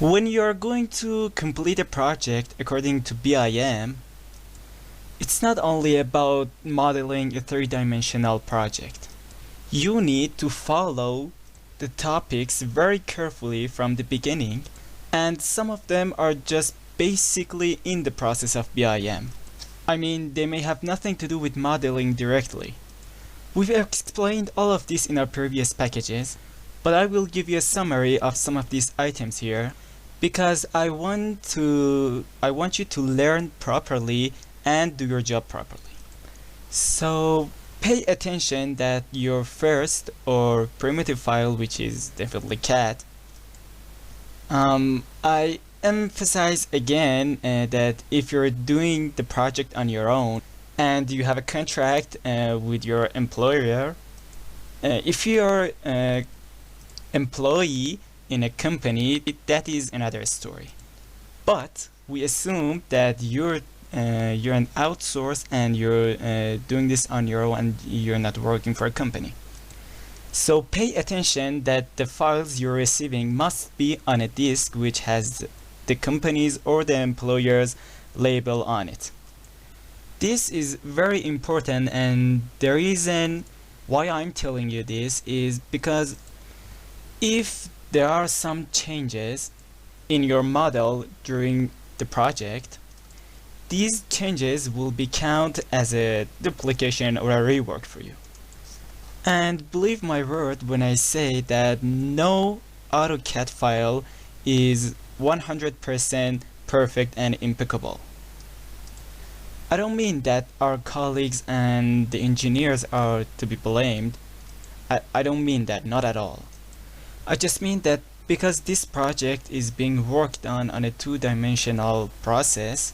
When you are going to complete a project according to BIM, it's not only about modeling a three-dimensional project. You need to follow the topics very carefully from the beginning, and some of them are just basically in the process of BIM. I mean, they may have nothing to do with modeling directly. We've explained all of this in our previous packages, but I will give you a summary of some of these items here because I want you to learn properly and do your job properly. So pay attention that your first or primitive file, which is definitely CAD, I emphasize again that if you're doing the project on your own and you have a contract with your employer, if you're an employee in a company, that is another story. But we assume that you're an outsource and you're doing this on your own and you're not working for a company. So pay attention that the files you're receiving must be on a disk which has the company's or the employer's label on it. This is very important, and the reason why I'm telling you this is because if there are some changes in your model during the project, these changes will be counted as a duplication or a rework for you. And believe my word when I say that no AutoCAD file is 100% perfect and impeccable. I don't mean that our colleagues and the engineers are to be blamed. I don't mean that, not at all. I just mean that because this project is being worked on a two-dimensional process,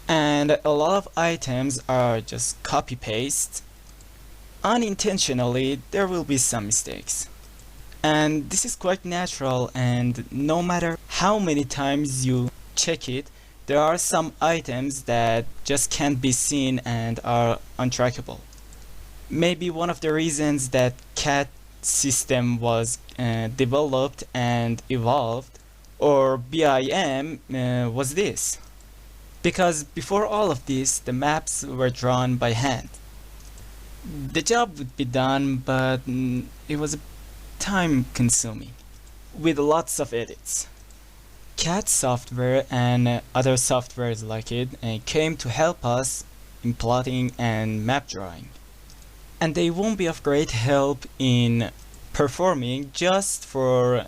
and a lot of items are just copy-paste, unintentionally there will be some mistakes. And this is quite natural, and no matter how many times you check it, there are some items that just can't be seen and are untrackable. Maybe one of the reasons that CAD system was developed and evolved, or BIM, was this. Because before all of this, the maps were drawn by hand. The job would be done, but it was time consuming, with lots of edits. CAD software and other softwares like it came to help us in plotting and map drawing. And they won't be of great help in performing just for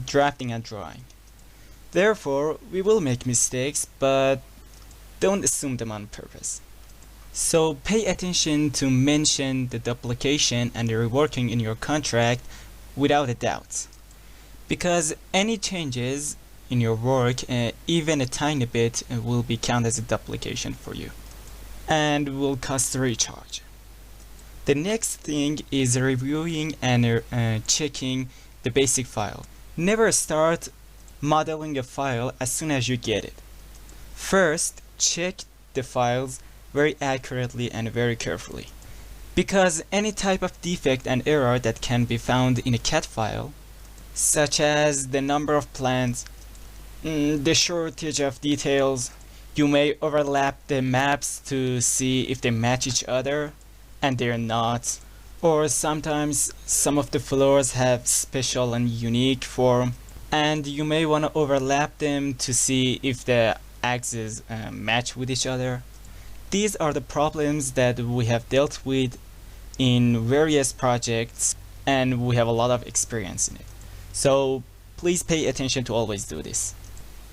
drafting and drawing. Therefore, we will make mistakes, but don't assume them on purpose. So pay attention to mention the duplication and the reworking in your contract without a doubt. Because any changes in your work, even a tiny bit, will be counted as a duplication for you and will cost a recharge. The next thing is reviewing and checking the basic file. Never start modeling a file as soon as you get it. First, check the files very accurately and very carefully. Because any type of defect and error that can be found in a CAD file, such as the number of plans, the shortage of details, you may overlap the maps to see if they match each other, and they're not. Or sometimes some of the floors have special and unique form, and you may want to overlap them to see if the axes match with each other. These are the problems that we have dealt with in various projects, and we have a lot of experience in it. So please pay attention to always do this.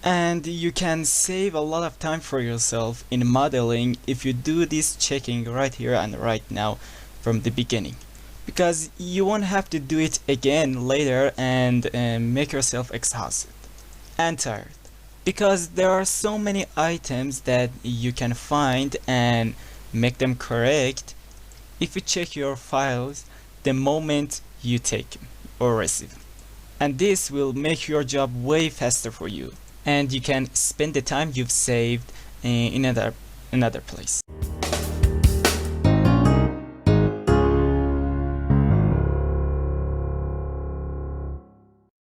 And you can save a lot of time for yourself in modeling if you do this checking right here and right now from the beginning. Because you won't have to do it again later and make yourself exhausted and tired. Because there are so many items that you can find and make them correct if you check your files the moment you take them or receive them. And this will make your job way faster for you, and you can spend the time you've saved in another place.